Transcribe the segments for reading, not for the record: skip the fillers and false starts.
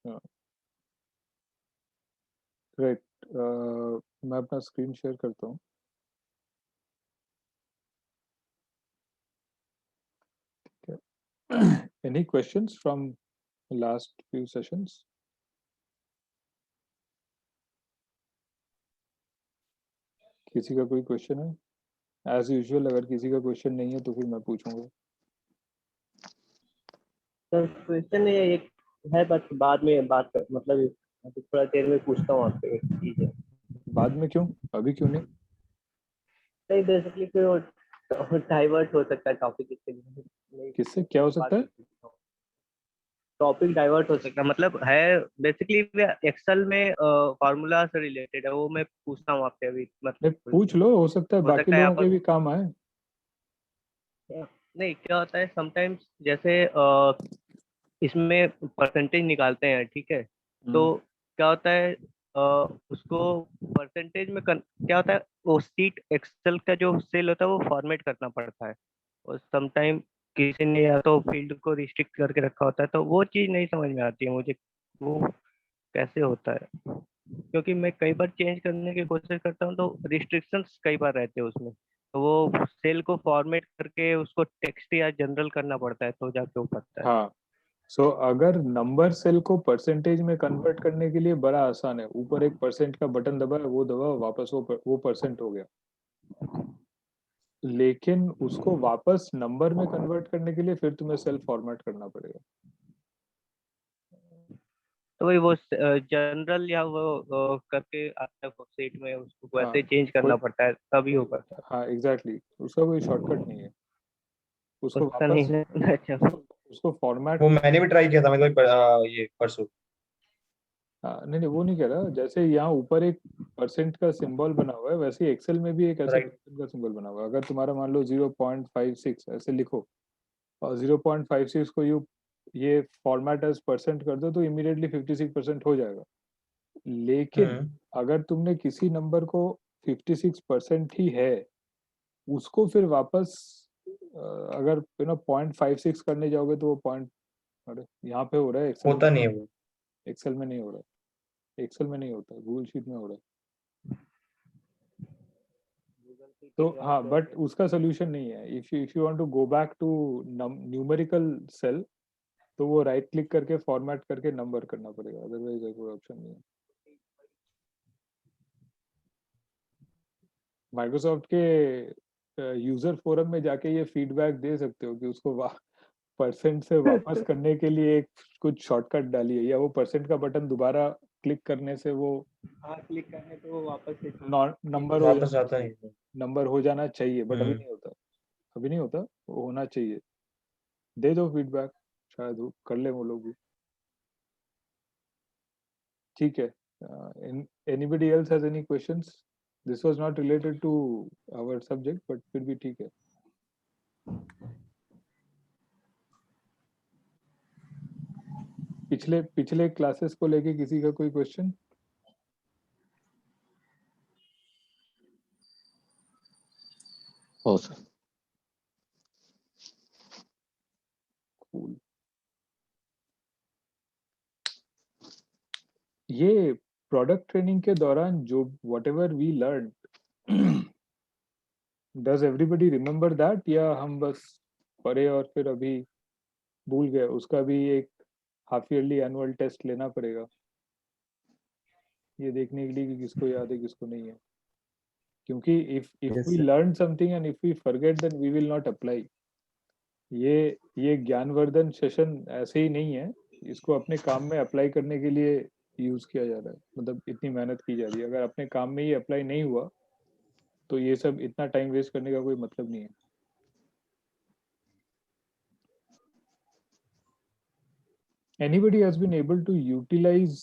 हाँ राइट। मैं अपना स्क्रीन शेयर करता हूँ। Any questions from last few sessions? किसी का कोई क्वेश्चन है? एज यूजुअल अगर किसी का क्वेश्चन नहीं है तो फिर मैं पूछूंगा। सर क्वेश्चन ये एक है, बट बाद में बात कर, मतलब अभी थोड़ा देर में पूछता हूँ आपसे एक चीज है। बाद में क्यों? अभी क्यों नहीं? नहीं, बेसिकली फिर वो डाइवर्ट हो सकता है टॉपिक, इसके लिए नहीं किससे क्या हो सकता है? टॉपिक डाइवर्ट हो सकता है, मतलब है बेसिकली एक्सेल में फार्मूला से रिलेटेड है, वो मैं पूछता हूँ आपसे अभी, नहीं, मतलब पूछ लो, हो सकता है बाकी लोगों के भी काम आए। नहीं, क्या होता है समटाइम्स, जैसे इसमें परसेंटेज निकालते हैं, ठीक है, तो क्या होता है उसको परसेंटेज में क्या होता है, वो सीट एक्सेल का जो सेल होता है वो फॉर्मेट करना पड़ता है, और समटाइम किसी ने या तो फील्ड को रिस्ट्रिक्ट करके रखा होता है, तो वो चीज़ नहीं समझ में आती है मुझे, वो कैसे होता है, क्योंकि मैं कई बार चेंज करने की कोशिश करता हूँ तो रिस्ट्रिक्शंस कई बार रहते हैं उसमें, तो वो सेल को फॉर्मेट करके उसको टेक्स्ट या जनरल करना पड़ता है, तो जाके वो पड़ता है। हाँ, सो अगर नंबर सेल को परसेंटेज में कन्वर्ट करने के लिए बड़ा आसान है, ऊपर एक परसेंट का बटन दबाए, वो दबाओ, वापस वो परसेंट हो गया। लेकिन उसको वापस नंबर में कन्वर्ट करने के लिए फिर तुम्हें सेल फॉर्मेट करना पड़ेगा। तो वही वो जनरल या वो करके आता है सेट में, उसको हाँ वैसे चेंज करना पड़ता है तभी हो पाता है। हाँ एग्जैक्टली, उसका कोई शॉर्टकट नहीं है। उसको उसका नहीं वापस है अच्छा। उसको फॉर्मेट। वो मैंने भी ट्राई किया था, मतलब ये परसों। नहीं नहीं, वो नहीं कह रहा। जैसे यहाँ ऊपर एक परसेंट का सिंबल बना हुआ है, वैसे ही एक्सेल में भी एक ऐसा राइट। परसेंट का सिंबल बना हुआ है। अगर तुम्हारा मान लो 0.56 ऐसे लिखो, और 0.56 को ये फॉर्मेट एज परसेंट कर दो, तो इमीडिएटली 56% हो जाएगा। लेकिन अगर तुमने किसी नंबर को 56% ही है, उसको फिर वापस अगर 0.56 करने जाओगे तो वो पॉइंट, अरे यहाँ पे हो रहा है, एक्सेल में होता नहीं है वो। एक्सेल में नहीं हो रहा है। एक्सेल में नहीं होता, गूगल शीट में हो रहा है। तो हाँ, बट उसका सोल्यूशन नहीं है। If you want to go back to numerical cell, तो वो राइट क्लिक करके फॉर्मेट करके नंबर करना पड़ेगा, अदरवाइज कोई ऑप्शन नहीं है। माइक्रोसॉफ्ट के यूजर फोरम में जाके ये फीडबैक दे सकते हो कि उसको परसेंट से वापस करने के लिए एक कुछ शॉर्टकट डालिए, या वो परसेंट का बटन दोबारा क्लिक करने से वो हाँ, क्लिक करने पे वो वापस से नंबर हो वापस जाना आता नहीं चाहिए। है। नंबर हो जाना चाहिए, बट अभी नहीं होता। अभी नहीं होता, वो होना चाहिए। दे दो फीडबैक, शायद वो कर ले वो लोग भी। ठीक है। Anybody else has any questions? This was not related to our subject, but फिर भी ठीक है। पिछले पिछले क्लासेस को लेके किसी का कोई क्वेश्चन? हो सर। कूल। ये प्रोडक्ट ट्रेनिंग के दौरान जो whatever we learn, does everybody remember that, या हम बस पढ़े और फिर अभी भूल गए? उसका भी एक हाफ ईयरली एनुअल टेस्ट लेना पड़ेगा, ये देखने के लिए कि किसको याद है किसको नहीं है। क्योंकि if we learn something and if we forget, then we will not apply. ये ज्ञानवर्धन सेशन ऐसे ही नहीं है, इसको अपने काम में अप्लाई करने के लिए यूज किया जा रहा है। मतलब इतनी मेहनत की जा रही है, अगर अपने काम में ही अप्लाई नहीं हुआ तो ये सब इतना टाइम वेस्ट करने का कोई मतलब नहीं है। Anybody has been able to utilize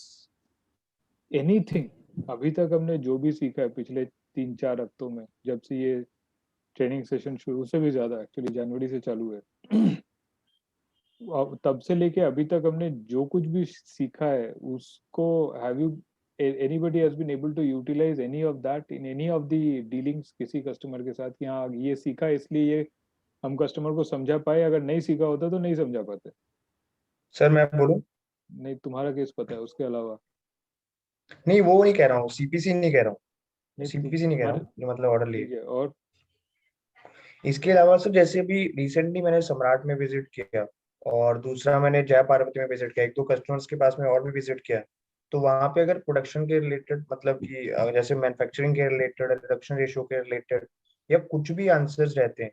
anything अभी तक हमने जो भी सीखा है पिछले 3-4 हफ्तों में, जब से ये ट्रेनिंग सेशन शुरू, से भी ज्यादा एक्चुअली, जनवरी से चालू है। और तब से लेके अभी तक हमने जो कुछ भी सीखा है उसको, have you anybody has been able to utilize any of that in any of the dealings किसी कस्टमर के साथ, कि हाँ ये सीखा इसलिए ये हम कस्टमर को समझा पाए, अगर नहीं सीखा होता तो नहीं समझा पाते। सर मैं बोलूं? नहीं, तुम्हारा केस पता है, उसके अलावा नहीं वो नहीं कह रहा हूँ, सीपीसी नहीं कह रहा हूँ, नहीं। सीपीसी नहीं कह रहा तुम्हारे हूँ, जो मतलब ऑर्डर लिए। ठीक है। और इसके अलावा सर जैसे अभी रिसेंटली मैंने सम्राट में विजिट किया, और दूसरा मैंने जय पार्वती में विजिट किया, एक दो कस्टमर्स के पास में और भी विजिट किया। तो वहां पे अगर प्रोडक्शन के रिलेटेड मतलब कि जैसे मैन्युफैक्चरिंग के रिलेटेड, रिडक्शन रेशियो के रिलेटेड या कुछ भी आंसर्स रहते हैं,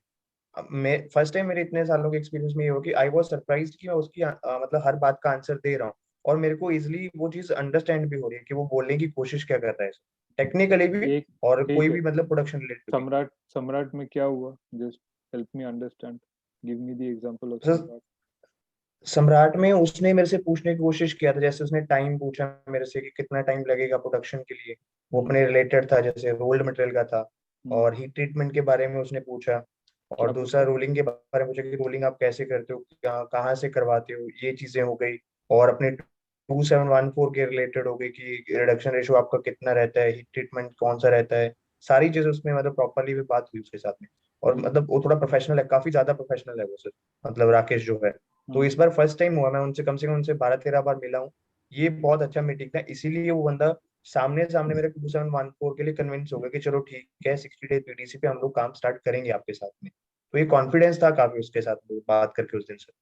मैं फर्स्ट टाइम मेरे इतने सालों के एक्सपीरियंस में ये हो कि आई वाज सरप्राइज्ड कि मैं उसकी मतलब हर बात का आंसर दे रहा हूँ, और मेरे को इजीली वो चीज अंडरस्टैंड भी हो रही है कि वो बोलने की कोशिश क्या कर रहा है, टेक्निकली भी एक और ठीक कोई है, भी मतलब प्रोडक्शन रिलेटेड भी। सम्राट सम्राट में क्या हुआ? Just help me understand, give me the example of sir सम्राट। सम्राट में उसने मेरे से पूछने की कोशिश किया था, जैसे उसने टाइम पूछा मेरे से कि कितना टाइम लगेगा प्रोडक्शन के लिए, वो अपने रिलेटेड था, जैसे रोल्ड मटेरियल का था। हम्म, और हीट ट्रीटमेंट के बारे में उसने पूछा, और क्या दूसरा पूछा? रोलिंग के बारे में पूछा कि रोलिंग आप कैसे करते हो, कहाँ से करवाते हो, ये चीजें हो गई। और अपने 2714 के रिलेटेड हो गई कि रिडक्शन रेशियो आपका कितना रहता है, हीट ट्रीटमेंट कौन सा रहता है, सारी चीजें उसमें मतलब प्रॉपरली भी बात हुई उसके साथ में। और हम्म, मतलब वो थोड़ा प्रोफेशनल है, काफी ज्यादा प्रोफेशनल है वो सर, मतलब राकेश जो है। तो इस हम्म, बार फर्स्ट टाइम हुआ, मैं उनसे कम से कम उनसे 12-13 बार मिला हूँ। ये बहुत अच्छा मीटिंग था, इसीलिए वो बंदा सामने सामने मेरे 2714 के लिए कन्विंस हो गया कि चलो ठीक है, 60 डेज पीडीसी पे हम लोग काम स्टार्ट करेंगे आपके साथ में। तो ये कॉन्फिडेंस था काफी उसके साथ बात करके उस दिन से।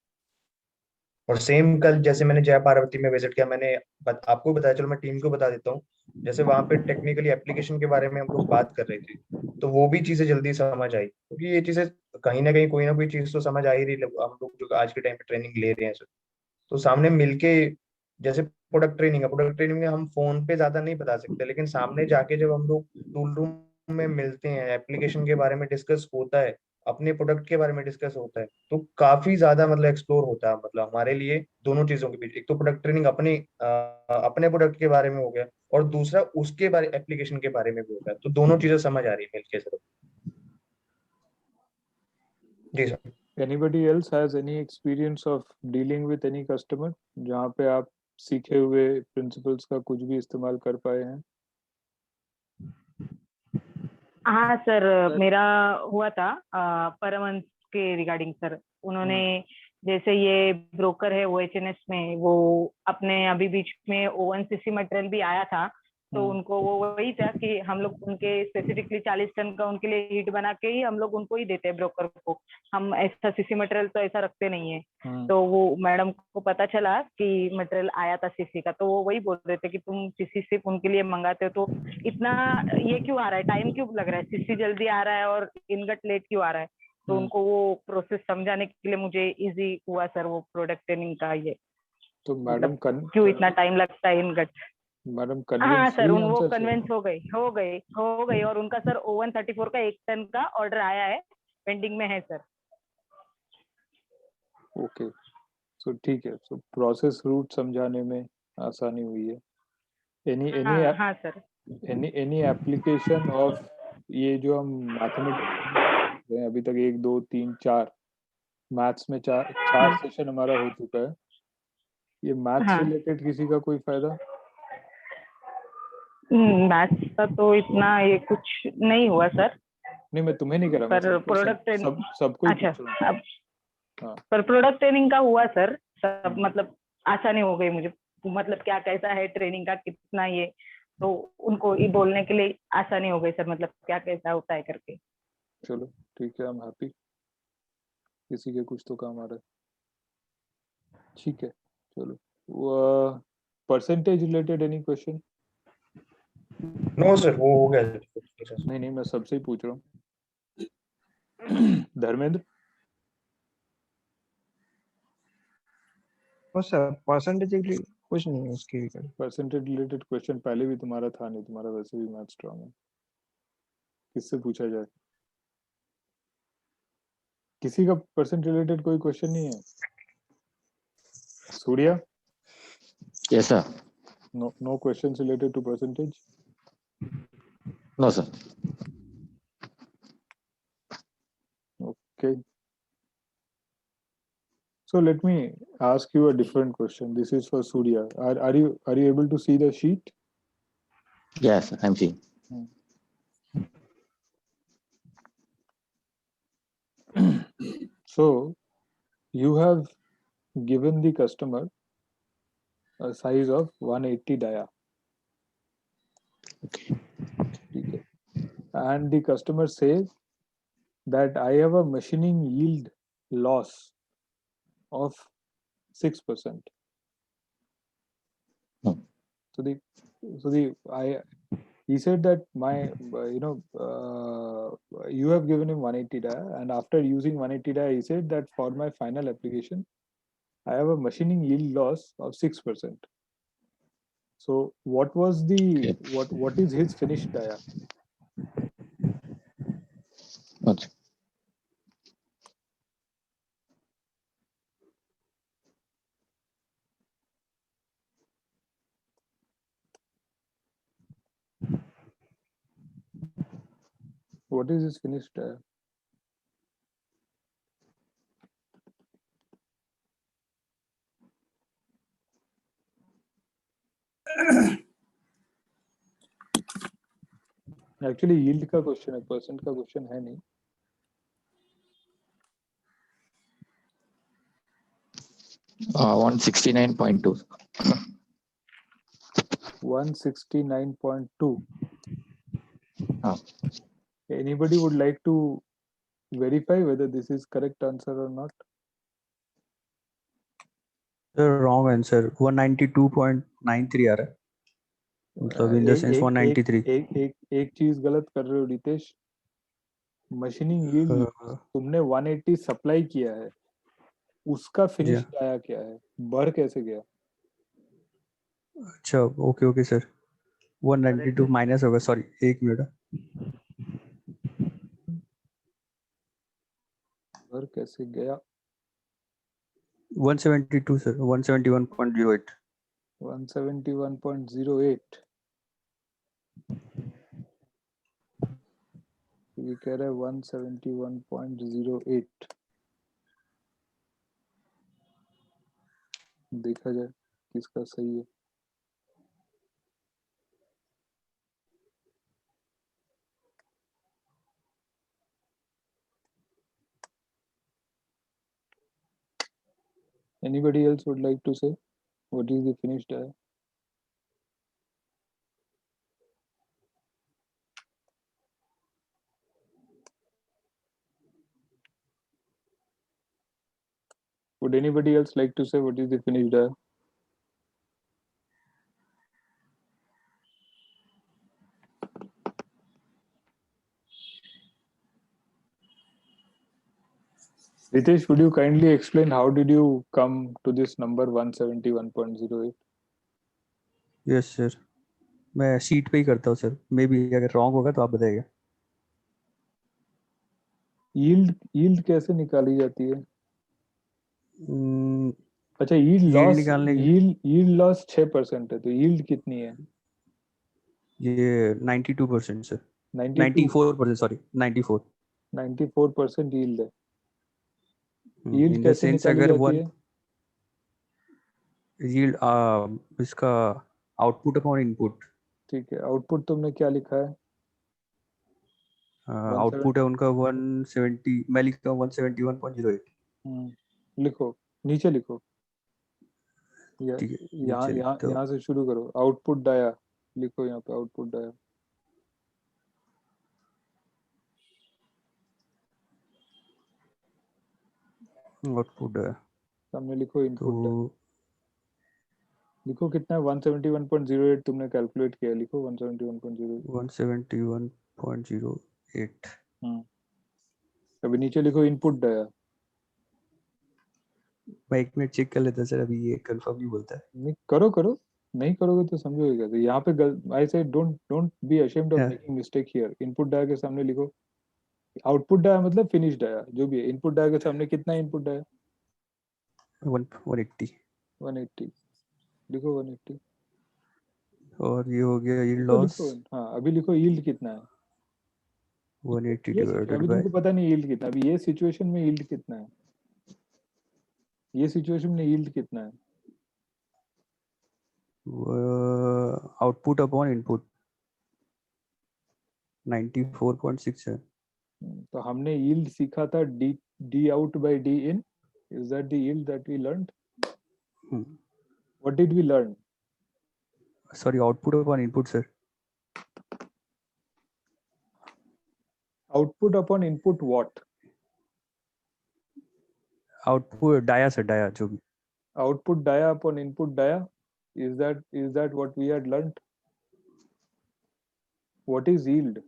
और सेम कल जैसे मैंने जय पार्वती में विजिट किया, मैंने आपको बताया, चलो मैं टीम को बता देता हूँ। जैसे वहां पे टेक्निकली एप्लीकेशन के बारे में हम लोग बात कर रहे थे, तो वो भी चीजें जल्दी समझ आई, क्योंकि ये चीजें कहीं ना कोई चीज तो समझ आ ही रही, हम लोग जो आज के टाइम पे ट्रेनिंग ले रहे हैं। तो सामने मिलके, जैसे प्रोडक्ट ट्रेनिंग में हम फोन पे ज्यादा नहीं बता सकते, लेकिन सामने जाके जब हम लोग टूल रूम में मिलते हैं, एप्लीकेशन के बारे में डिस्कस होता है, अपने प्रोडक्ट के बारे में डिस्कस होता है, तो काफी ज्यादा मतलब एक्सप्लोर होता है, मतलब हमारे लिए दोनों चीजों के बीच, एक तो प्रोडक्ट ट्रेनिंग अपने प्रोडक्ट के बारे में हो गया, और दूसरा उसके बारे एप्लीकेशन के बारे में भी होगा, तो दोनों चीजें समझ आ रही है मिलके सर। जी sir. Anybody else has any experience of dealing with any customer जहाँ पे आप सीखे हुए प्रिंसिपल्स का कुछ भी इस्तेमाल कर पाए हैं? हाँ सर, मेरा हुआ था परमहंस के रिगार्डिंग सर। उन्होंने जैसे ये ब्रोकर है OHNS में, वो अपने अभी बीच में ONCC मटेरियल भी आया था, तो उनको वो वही था कि हम लोग उनके स्पेसिफिकली 40 टन का उनके लिए हीट बना के ही हम लोग उनको ही देते हैं ब्रोकर को। हम ऐसा सीसी मटेरियल तो ऐसा रखते नहीं है। तो वो मैडम को पता चला कि मटेरियल आया था सीसी का, तो वो वही बोल रहे थे कि तुम सीसी सिर्फ उनके लिए मंगाते हो, तो इतना ये क्यों आ रहा है, टाइम क्यों लग रहा है, सीसी जल्दी आ रहा है और इनगट लेट क्यों आ रहा है। तो उनको वो प्रोसेस समझाने के लिए मुझे इजी हुआ सर वो प्रोडक्ट ट्रेनिंग का ये, तो मतलब क्यों इतना टाइम लगता है इनगट। मैडम हाँ कन्विंस सर, हुई वो आंसर से? कन्विंस हो गई और उनका सर ओवन 34 का 1 टन का ऑर्डर आया है, पेंडिंग में है सर। ओके, सो ठीक है, सो प्रोसेस रूट समझाने में आसानी हुई है। एनी एनी हाँ सर। एनी एप्लीकेशन ऑफ ये जो हम मैथमेटिक्स हैं, अभी तक 1 2 3 4 मैथ्स में चार सेशन हमारा हो चुका है। ये मैथ्स हाँ, रिलेटेड किसी का कोई फायदा? मैथ्स का तो इतना ये कुछ नहीं हुआ सर, नहीं, मैं तुम्हें नहीं कह रहा, मैं पर प्रोडक्ट सबको ही अच्छा, पूछ रहा हूँ। अब हाँ, पर प्रोडक्ट ट्रेनिंग का हुआ सर सब, हम्म, मतलब आसानी हो गई मुझे, मतलब क्या कैसा है ट्रेनिंग का कितना ये, तो उनको ये बोलने के लिए आसानी हो गई सर, मतलब क्या कैसा होता है करके। चलो ठीक है, आई एम हैप्पी, किसी के कुछ तो काम आ रहा है। ठीक है, चलो। वो percentage related any question? No sir, वो हो गया सर। नहीं नहीं, मैं सबसे ही पूछ रहा हूँ। धर्मेंद्र? और सर परसेंटेज कुछ नहीं है उसकी। परसेंटेज रिलेटेड क्वेश्चन पहले भी तुम्हारा था नहीं, तुम्हारा वैसे भी मैथ स्ट्रांग है, किससे पूछा जाए? किसी का परसेंट रिलेटेड कोई क्वेश्चन नहीं है? Surya? Yes, sir. No questions related to percentage? No, sir. Okay. So let me ask you a different question. This is for Surya. Are you able to see the sheet? Yes, I'm seeing. So you have given the customer a size of 180 dia. Okay. ठीक है. And the customer says that I have a machining yield loss of 6%. Hmm. So he said that you have given him 180 dia, and after using 180 dia, he said that for my final application, I have a machining yield loss of 6%. So what was the Okay. what is his finished dia? Okay. What is his finished dia? Actually yield का question है, percent का question है नहीं. 169.2. 169.2. Ah. Anybody would like to verify whether this is correct answer or not? The wrong answer 192.93 आ रहा है. मतलब in the sense 193. एक चीज गलत कर रहे हो रितेश. मशीनिंग यील्ड तुमने 180 सप्लाई किया है, उसका फिनिश आया क्या है, बढ़ कैसे गया? अच्छा ओके ओके सर 192 माइनस होगा. सॉरी एक मिनट. बढ़ कैसे गया? 172 सर 171.08. 171.08. ये कह रहा है 171.08. देखा जाए किसका सही है. Anybody else would like to say what is the finished dia? Would anybody else like to say what is the finished dia? Ritesh, would you kindly explain how did you come to this number 171.08? Yes sir मैं sheet पे ही करता हूँ sir. May be अगर wrong होगा तो आप बताइएगा. Yield कैसे निकाली जाती है? Hmm, अच्छा, यील्ड yield निकालने की यील्ड लॉस 6% है, तो यील्ड कितनी है? ये 92% सर. 92 94% सॉरी 94. 94% यील्ड है. यील्ड इन द कैसे सेंस निकाली अगर जाती है? यील्ड इसका आउटपुट अपॉन इनपुट. ठीक है, आउटपुट तुमने क्या लिखा है? आउटपुट है उनका 170. मैं लिखता हूँ 171.08. लिखो, नीचे लिखो. ठीक है यहाँ नीचे यहाँ लिखता हूँ. यहाँ से शुरू करो. आउटपुट डाया लिखो, यहाँ पे आउटपुट डाया. आउटपुट है सामने लिखो इनपुट डाया. तो लिखो कितना है? 171.08 तुमने कैलकुलेट किया. लिखो 171.08. 171.08. अभी नीचे लिखो इनपुट डाया. मैं एक मिनट चेक कर लेता सर. अभी ये कंफर्म नहीं बोलता है. नहीं करो, नहीं करोगे तो समझोगे कैसे? यहाँ पे I say don't be ashamed of making mistake here. Input dia के सामने लिखो आउटपुट डाया, मतलब फिनिश डाया जो भी है. इनपुट डाया के सामने कितना इनपुट डाया? 180. 180. लिखो 180. और ये हो गया यील्ड लिखो लॉस. हाँ, अभी लिखो यील्ड कितना है. 180 ये डिवाइडेड अभी बाय तुमको पता नहीं यील्ड कितना. अभी ये सिचुएशन में यील्ड कितना है? ये सिचुएशन में यील्ड कितना है? आउटपुट अपॉन इनपुट 94.6 है. तो हमने यील्ड सीखा था D out by D in. Is that the yield that we learned? What did we learn? Sorry, output upon input, sir. Output upon input what? Output dia, sir, dia जो भी. Output dia upon input dia? Is that what we had learnt? What is yield?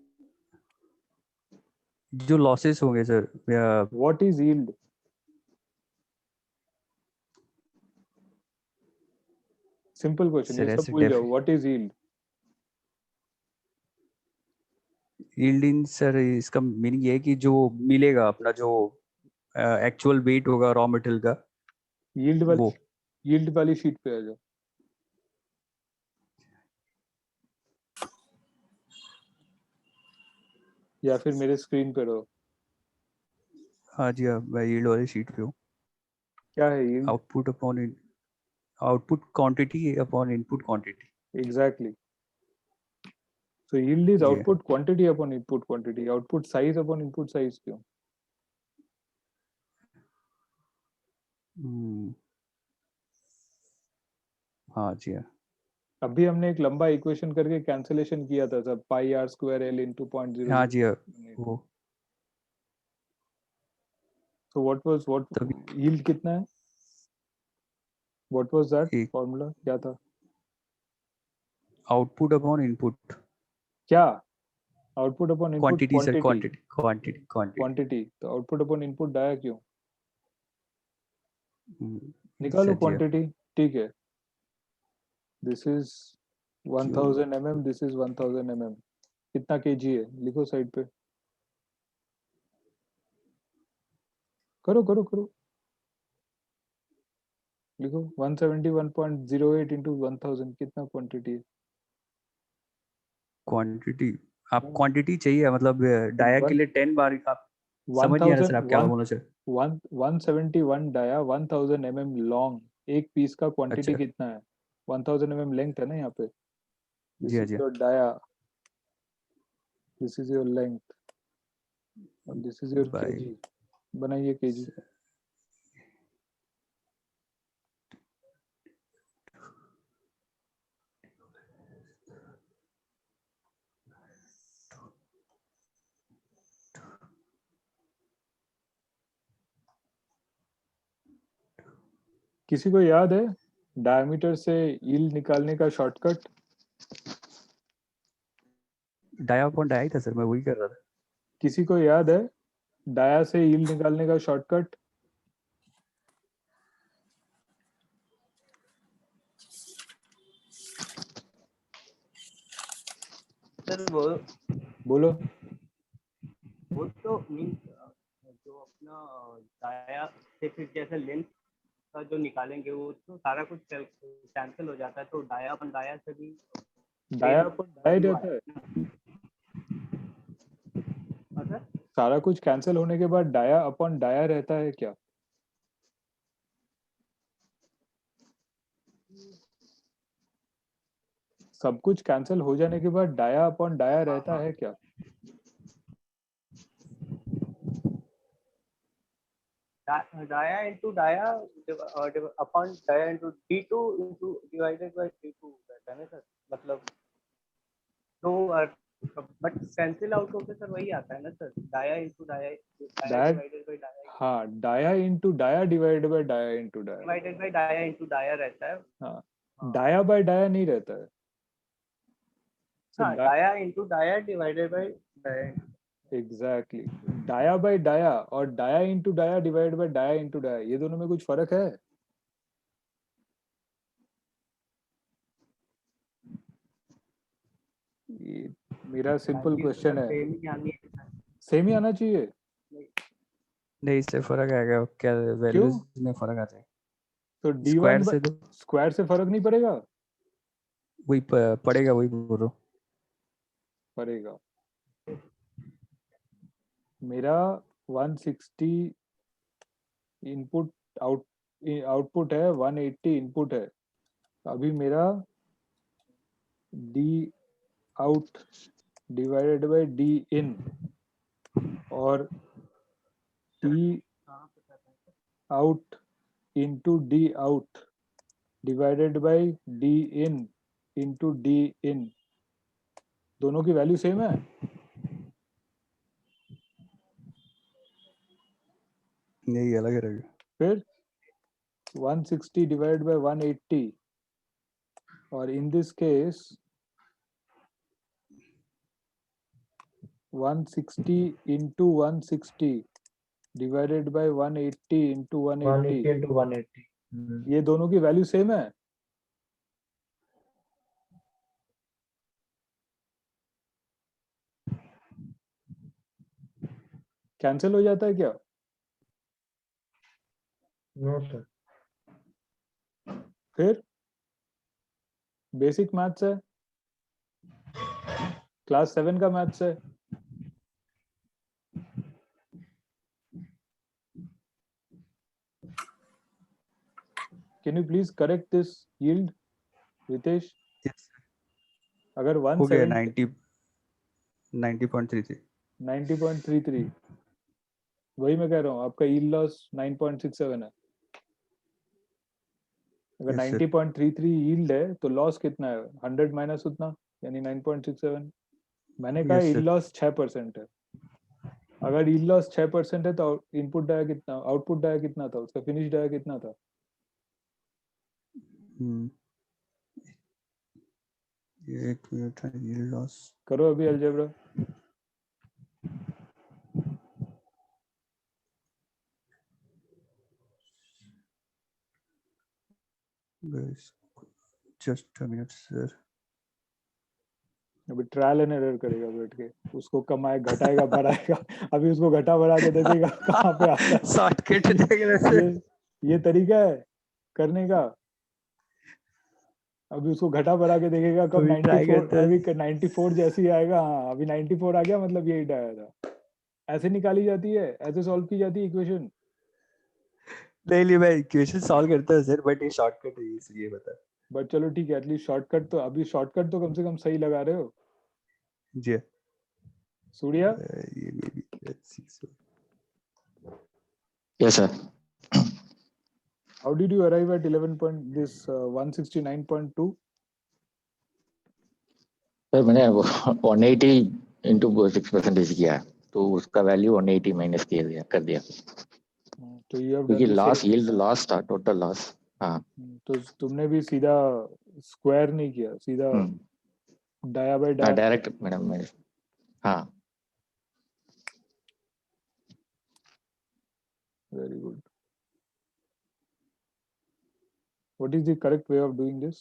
जो losses होंगे sir, या What is yield? Simple question. Sir, ये सब ऐसे भूल जाओ. What is yield? yield in sir इसका मीनिंग ये है कि जो मिलेगा अपना जो एक्चुअल वेट होगा रॉ मटेरियल का वो. Yield वाली शीट पे आ जाओ. या फिर मेरे स्क्रीन पे रहो. हाँ जी, हाँ, मैं yield वाली शीट पे हूँ. क्या है yield? Output quantity upon input quantity. Exactly. So yield is Yeah. output quantity upon input quantity. Output size upon input size क्यों? हाँ जी, हाँ. अभी हमने एक लंबा इक्वेशन करके कैंसिलेशन किया था सब पाई आर स्क्वायर एल इंटू 0.0. हाँ जी, हाँ. वो So what तभी yield कितना है? What was that एक formula? क्या था? output upon input. क्या? Output upon input Quantity sir, quantity. quantity. तो output upon input डाया क्यों? हम्म, निकालो सर जी, हाँ. quantity. ठीक है. This is 1000 mm. This is 1000 mm. कितना kg है? लिखो साइड पे. करो. लिखो 171.08 into 1000 कितना क्वांटिटी है? क्वांटिटी आप क्वांटिटी चाहिए मतलब डाया के लिए 10 बार आप समझ नहीं आ रहा सर आप क्या बोल रहे सर. 171 डाया 1000 mm लॉन्ग एक पीस का क्वांटिटी अच्छा कितना है? 1000 mm लेंथ है ना यहाँ पे. जी, दिस हाँ is G. Your dia, this is your length और this is your by KG. बनाइए केजी. किसी को याद है डायमीटर से यील्ड निकालने का शॉर्टकट? डाया अपॉन डाया ही था सर, मैं वही कर रहा था. किसी को याद है डाया से यील्ड निकालने का शॉर्टकट? सर वो बोलो. तो मीन्स जो अपना डाया से फिर जैसे लेंथ का जो निकालेंगे वो तो सारा कुछ कैंसिल हो जाता है, तो डाया अपन डाया से भी डाया अपन डाया रहता है. सर सारा कुछ कैंसिल होने के बाद डाया अपॉन डाया रहता है क्या? सब कुछ कैंसिल हो जाने के बाद डाया अपॉन डाया रहता है क्या? Dia into dia upon dia into D2 into divided by D2 रहता है ना सर, मतलब तो बट कैंसिल आउट होके सर वही आता है ना sir, dia into dia divided by dia. हाँ, dia into dia divided by dia into dia. Divided by dia into dia रहता है. हाँ, डाया बाय डाया नहीं रहता है. हाँ, dia into dia divided by dia. Exactly. Dia by dia और dia into dia divided by dia into dia, ये दोनों में कुछ फर्क है? ये मेरा सिंपल क्वेश्चन है. सेम ही आना चाहिए. नहीं इससे फर्क आएगा क्या, वैल्यूज में फर्क आ जाएगा. तो स्क्वायर D1 से दो, स्क्वायर से फर्क नहीं पड़ेगा? वही पड़ेगा, वही बोल रहा हूँ. पड़ेगा. मेरा 160 इनपुट आउटपुट है, 180 इनपुट है. अभी मेरा D out divided by D in और D out into D out divided by D in into D in, दोनों की वैल्यू सेम है? नहीं, अलग रहेगा। फिर 160 डिवाइडेड बाय 180, और in this case 160 into 160 divided by 180 into 180, 180 into 180. ये दोनों की वैल्यू सेम है? कैंसिल हो जाता है क्या? नो सर, फिर बेसिक मैथ्स है, क्लास 7 का मैथ्स है। Can you please correct this yield Ritesh? Yes, अगर हो गया 170 90.33। 90.33, वही मैं कह रहा हूँ, आपका यील्ड लॉस 9.67 है। अगर Yes, sir. 90.33 यील्ड है तो लॉस कितना है? 100 माइनस उतना, यानी 9.67। मैंने कहा Yes, यील्ड sir. लॉस 6% है। अगर यील्ड लॉस 6% है तो इनपुट डाया कितना, आउटपुट डाया कितना था, उसका फिनिश डाया कितना था? ये एक मिनट है, yield loss करो अभी algebra. guys, just a minute sir। अभी ट्रायल एंड एरर करेगा बैठ के, उसको कमाए घटाएगा बढ़ाएगा, अभी उसको घटा बढ़ा के देखेगा कहाँ पे आता है। शॉर्टकट देखेगा सर। ये तरीका है करने का। अभी उसको घटा बढ़ा के देखेगा कब अभी try 94, करते हैं। अभी 94 जैसी ही आएगा। हाँ अभी 94 आ गया, मतलब यही आया था। ऐसे निकाली जाती है, ऐसे सॉल्व की जाती है इक्वेशन। नहीं, मैं इक्वेशन सॉल्व करता हूँ सर, बट ये शॉर्टकट है इसलिए बता। बट चलो ठीक है, एटलीस्ट शॉर्टकट तो, अभी शॉर्टकट तो कम से कम सही लगा रहे हो। जी सूर्या, ये भी let's see, so Yes, sir. how did you arrive at 11 point this 169.2? Sir मैंने 180 इंटू 6% किया है, तो उसका वैल्यू 180 माइनस कर दिया तो you have क्योंकि done the loss same। Yield loss था, टोटल लॉस। हाँ। तो तुमने भी सीधा स्क्वायर नहीं किया, सीधा dia by dia. Direct madam मैंने, हाँ। Very good. What is the correct way of doing this?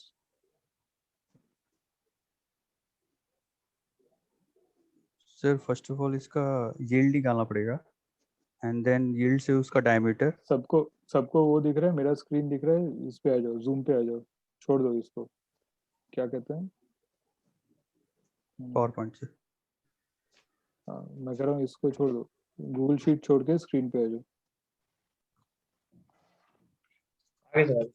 Sir first of all इसका यील्ड निकालना पड़ेगा, एंड देन यील्ड से उसका डायमीटर। सबको वो दिख रहा है, मेरा स्क्रीन दिख रहा है? इस पे आ जाओ, जूम पे आ जाओ, छोड़ दो इसको, क्या कहते हैं, पावर पॉइंट से। हाँ मैं कह रहा हूँ इसको छोड़ दो, गूगल शीट छोड़ के स्क्रीन पे आ जाओ। आगे सर।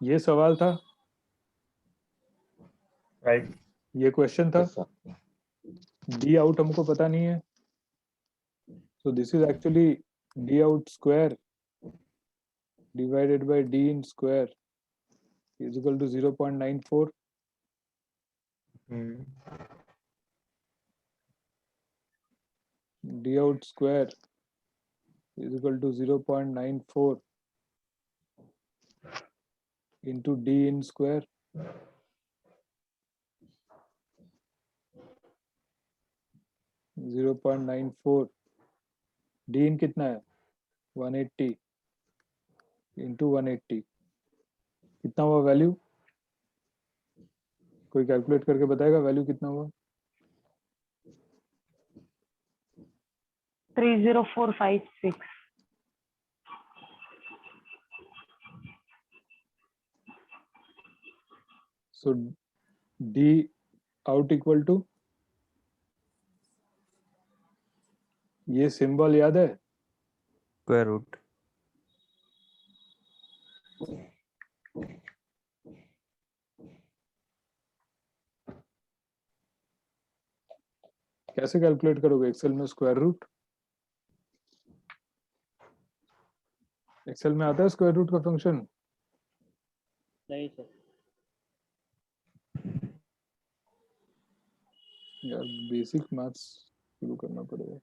ये सवाल था, राइट। ये क्वेश्चन था। Yes, sir. डी आउट हमको पता नहीं है, so this is actually d out square divided by d in square is equal to 0.94. d out square is equal to 0.94 into d in square. Zero 0.94 D in कितना है 180 into 180, कितना हुआ value? कोई calculate करके बताएगा value कितना हुआ? 30456। So D out equal to, ये सिंबल याद है? Square root. कैसे कैलकुलेट करोगे एक्सेल में स्क्वायर रूट? एक्सेल में आता है स्क्वायर रूट का फंक्शन? नहीं सर। यार बेसिक मैथ्स शुरू करना पड़ेगा।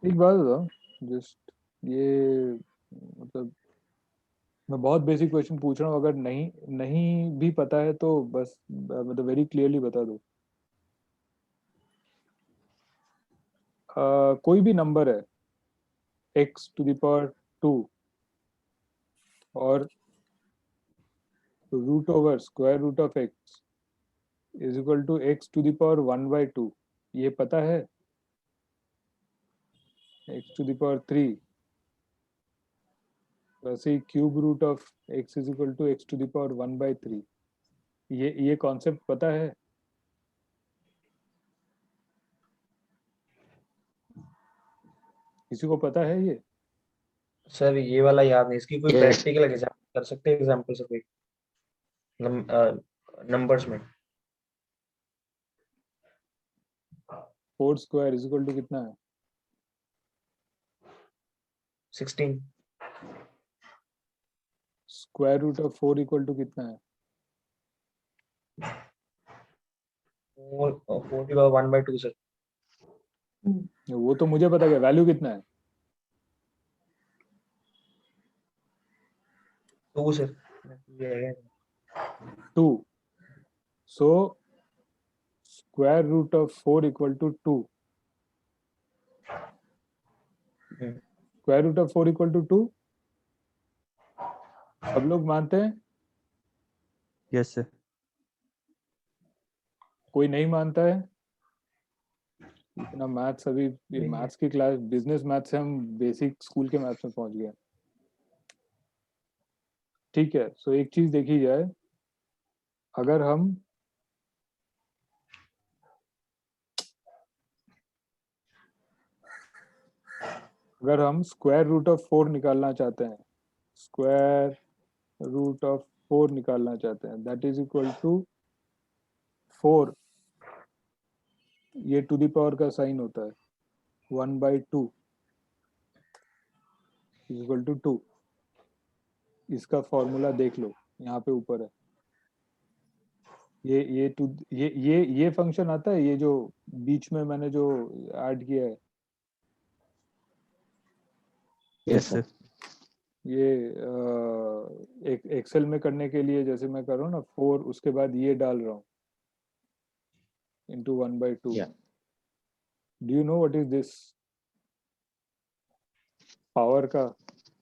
एक बात बताओ, जस्ट ये मतलब मैं बहुत बेसिक क्वेश्चन पूछ रहा हूँ, अगर नहीं नहीं भी पता है तो बस मतलब वेरी क्लियरली बता दो। कोई भी नंबर है x टू द पावर 2 और root over square root of x is equal to x to the power 1/2, ये पता है? x टू द पावर 3 वैसे ही cube root of x is equal to x to the power 1/3, ये concept पता है? किसी को पता है ये? सर ये वाला याद नहीं, इसकी कोई Yes. प्रैक्टिकल एग्जाम्पल कर सकते हैं, एग्जाम्पल से कोई नंबर्स में? 4 स्क्वायर इज इक्वल टू कितना है? 16। Square root of 4 equal to कितना है? 1/2 सर। वो तो मुझे पता है, वैल्यू कितना है? 2 sir. 2। So square root of 4 equal to 2। Square root of 4 equal to 2 सब लोग मानते हैं? Yes sir. कोई नहीं मानता है? इतना मैथ्स, अभी ये मैथ्स की क्लास बिजनेस मैथ्स से हम बेसिक स्कूल के मैथ्स में पहुंच गए। ठीक है, सो एक चीज देखी जाए, अगर हम स्क्वायर रूट ऑफ 4 निकालना चाहते हैं, स्क्वायर रूट ऑफ 4 निकालना चाहते हैं, दैट इज इक्वल टू 4, ये टू द पावर का साइन होता है 1/2 इज इक्वल टू 2। इसका फॉर्मूला देख लो, यहाँ पे ऊपर है। ये फंक्शन आता है, ये जो बीच में मैंने जो ऐड किया है, यस सर। ये एक एक्सेल में करने के लिए जैसे मैं कर रहा हूँ ना 4, उसके बाद ये डाल रहा हूँ into 1/2। Yeah. Do you know what is this? Power का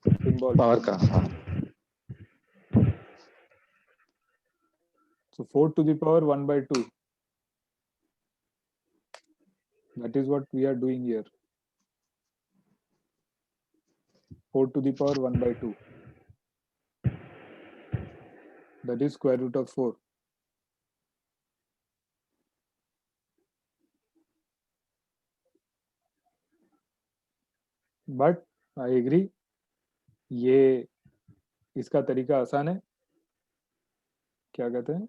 सिंबल। पावर का, हाँ। So 4 to the power 1/2. That is what we are doing here. 4 to the power 1/2. That is square root of 4. But I agree, ये इसका तरीका आसान है। क्या कहते हैं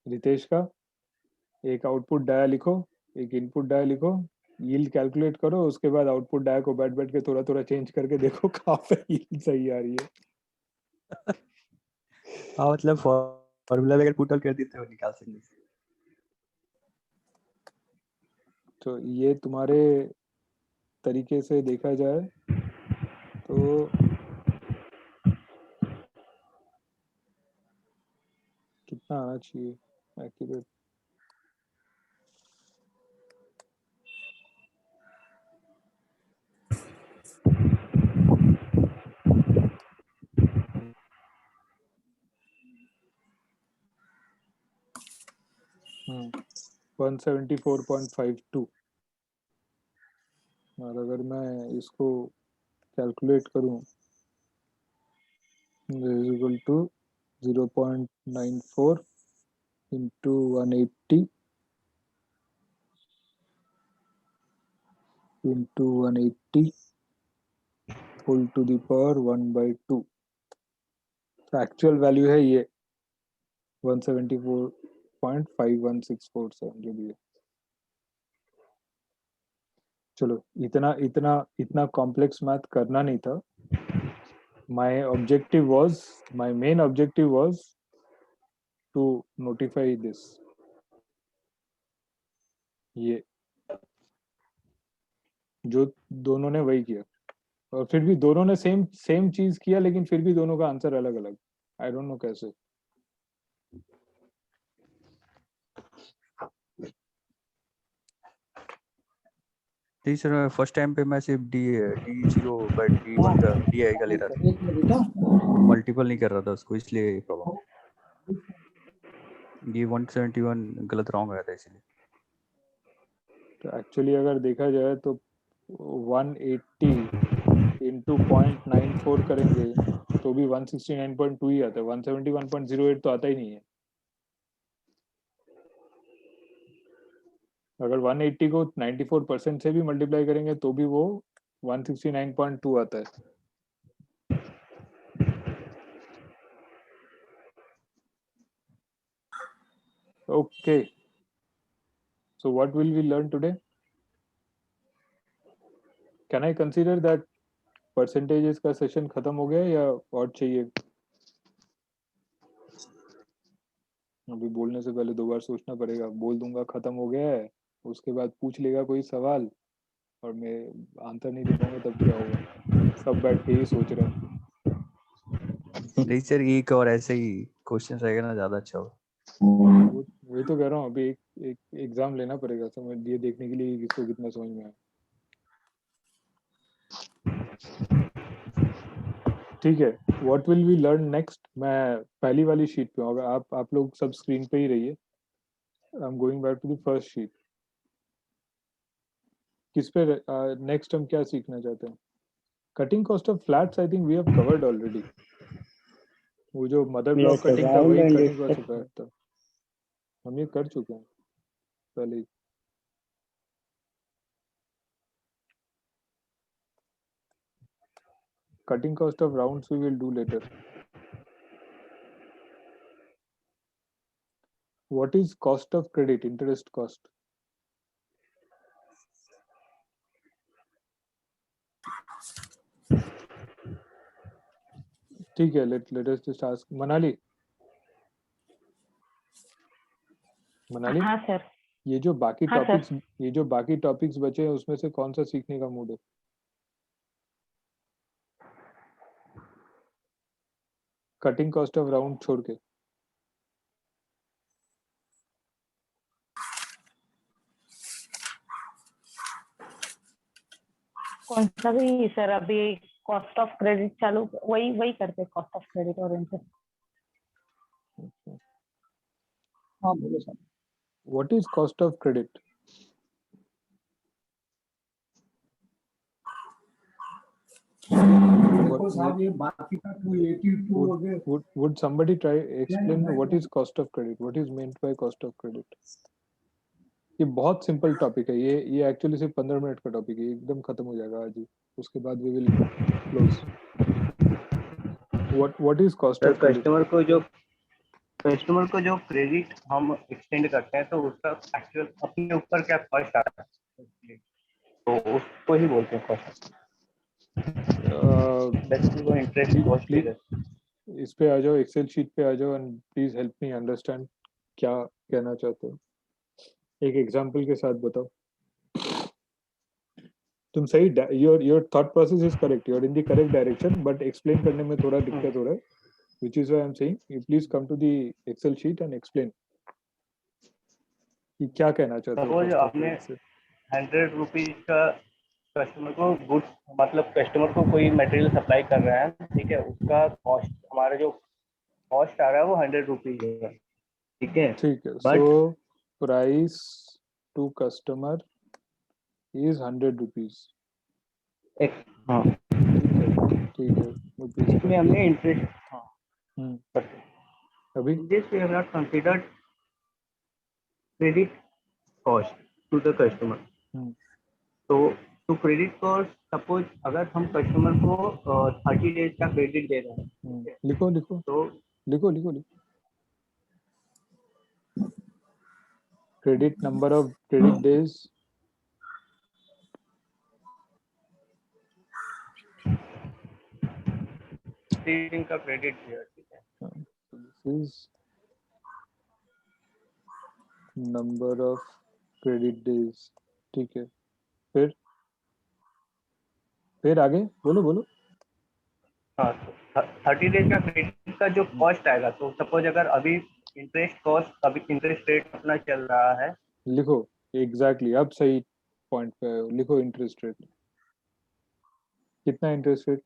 रितेश का, एक आउटपुट डाया लिखो, एक इनपुट डाया लिखो, यील्ड कैलकुलेट करो, उसके बाद आउटपुट डाया को बैठ बैठ के थोड़ा थोड़ा चेंज करके देखो कहाँ पे यील्ड सही आ रही है। हाँ मतलब फॉर्मूला अगर पुट ऑल कर देते हो निकाल सकते। तो ये तुम्हारे तरीके से देखा जाए तो कितना आना चाहिए एक्यूरेट? हम्म 174.52। और अगर मैं इसको कैलकुलेट करूं, is equal to 0.94 into 180 into 180 whole to the power 1/2. तो एक्चुअल वैल्यू है ये 174.5164 जो भी है। चलो इतना इतना इतना कॉम्प्लेक्स मैथ करना नहीं था। my main objective was to notify this, ये जो दोनों ने वही किया और फिर भी दोनों ने सेम चीज किया, लेकिन फिर भी दोनों का आंसर अलग अलग। आई डोंट नो कैसे। जी सर, फर्स्ट टाइम पे मैं सिर्फ D0/D1 का DI का ले रहा था, मल्टीपल नहीं कर रहा था उसको, इसलिए प्रॉब्लम। ये 171 गलत रॉन्ग आया था इसलिए। तो एक्चुअली अगर देखा जाए तो 180 into 0.94 करेंगे तो भी 169.2 ही आता है, 171.08 तो आता ही नहीं है। अगर 180 को 94% से भी मल्टीप्लाई करेंगे तो भी वो 169.2 आता है। Okay, so what will we learn today? Can I consider that percentages का सेशन खत्म हो गया या और चाहिए? अभी बोलने से पहले 2 बार सोचना पड़ेगा। बोल दूंगा खत्म हो गया है, उसके बाद पूछ लेगा कोई सवाल और मैं आंसर नहीं दे पाऊंगा, तब क्या होगा? सब बैठ के ही सोच रहे हैं। नहीं सर, एक और ऐसे ही क्वेश्चन रहेगा ना, ज्यादा अच्छा होगा। वही तो कह रहा हूँ, अभी एक एग्जाम लेना पड़ेगा समझ ये देखने के लिए किसको कितना समझ में आया। ठीक है, what will we learn next? मैं पहली वाली शीट पे हूँ, अगर आप लोग सब स्क्रीन पे ही रहिए। I am going back to the first sheet. किस पे नेक्स्ट हम क्या सीखना चाहते हैं? Cutting cost of flats I think we have covered already. वो जो मदर ब्लॉक कटिंग था वही कटिंग कॉस्ट ऑफ फ्लैट था, हम ये कर चुके हैं पहले ही। Cutting cost of rounds we will do later. What is cost of credit? Interest cost. ठीक है, let us just ask Manali. हाँ सर। ये जो बाकी हाँ, टॉपिक्स बचे हैं उसमें से कौन सा सीखने का मूड है? कटिंग कॉस्ट ऑफ राउंड छोड़ के। कौन सा भी सर? अभी कॉस्ट ऑफ क्रेडिट चालू, वही करते कॉस्ट ऑफ क्रेडिट और इंटरेस्ट। हाँ बोलो sir. What is cost of credit? देखो साहब ये बाकी का 282 हो गए। Would somebody try explain what is cost of credit? What is meant by cost of credit? ये बहुत सिंपल टॉपिक है, ये एक्चुअली सिर्फ 15 मिनट का टॉपिक है, एकदम खत्म हो जाएगा आज ही, उसके बाद we will close. What is cost sir of credit? Customer को जो क्रेडिट हम एक्सटेंड करते हैं तो उसका एक्चुअल अपने ऊपर क्या कॉस्ट आता है, तो उसको ही बोलते हैं कॉस्ट। वो इंटरेस्ट कॉस्ट है। इस पे आ जाओ, एक्सेल शीट पे आ जाओ and please help me understand क्या कहना चाहते हो। एक एग्जांपल के साथ बताओ। तुम सही, your thought process is correct, you are in the correct direction, but explain करने में थोड़ा दिक्कत हो रहा है, which is why I'm saying you please come to the Excel sheet and explain कि क्या कहना चाहते हो। सपोज आपने 100 रुपीज का कस्टमर को गुड्स, मतलब कस्टमर को कोई मटेरियल सप्लाई कर रहा है, ठीक है, उसका कॉस्ट, हमारा जो कॉस्ट आ रहा है वो 100 रुपीज है, ठीक है। So price to customer is 100 rupees. हाँ ठीक है इसमें हमने इंटरेस्ट, हाँ अभी this we have not considered credit cost to the customer. तो तो क्रेडिट कॉस्ट सपोज अगर हम कस्टमर को 30 डेज का क्रेडिट दे रहे हैं, लिखो लिखो तो लिखो लिखो लिखो credit number of credit days 3 दिन का क्रेडिट दिया, ठीक है। This is number of credit days, ठीक है। फिर आगे बोलो बोलो। हाँ, तो 30 डेज का क्रेडिट का जो कॉस्ट आएगा, तो सपोज अगर अभी इंटरेस्ट रेट अपना चल रहा है, लिखो एग्जैक्टली अब सही पॉइंट पे आए हो। लिखो इंटरेस्ट रेट, कितना इंटरेस्ट रेट?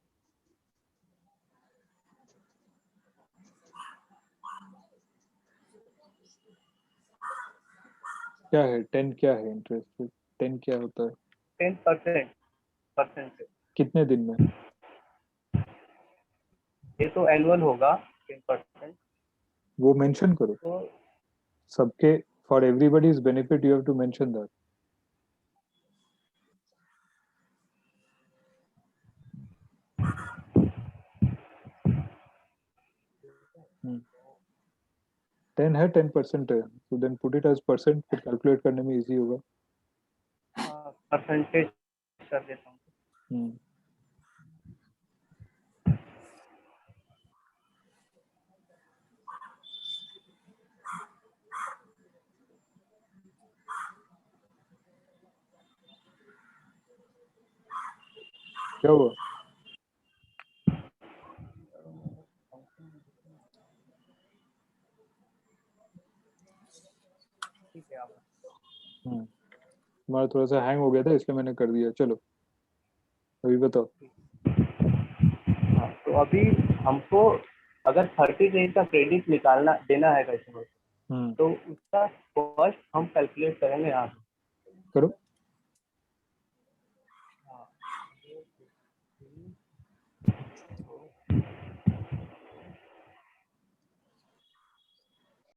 क्या है 10? क्या है इंटरेस्ट रेट? 10 क्या होता है? 10%। कितने दिन में? ये तो एनुअल होगा 10%। वो मेंशन करो तो सबके, for everybody's benefit you have to mention that. Ten है, 10% है, तो then put it as percent, फिर कैलकुलेट करने में इजी होगा। परसेंटेज कर देता हूँ। हम्म, क्या हुआ? ठीक है, आप हमारा थोड़ा सा हैंग हो गया था इसलिए मैंने कर दिया। चलो अभी बताओ। हाँ, तो अभी हमको अगर 30 डेज का क्रेडिट निकालना देना है कस्टमर को, तो उसका कॉस्ट हम कैलकुलेट करेंगे यहाँ पे। करो।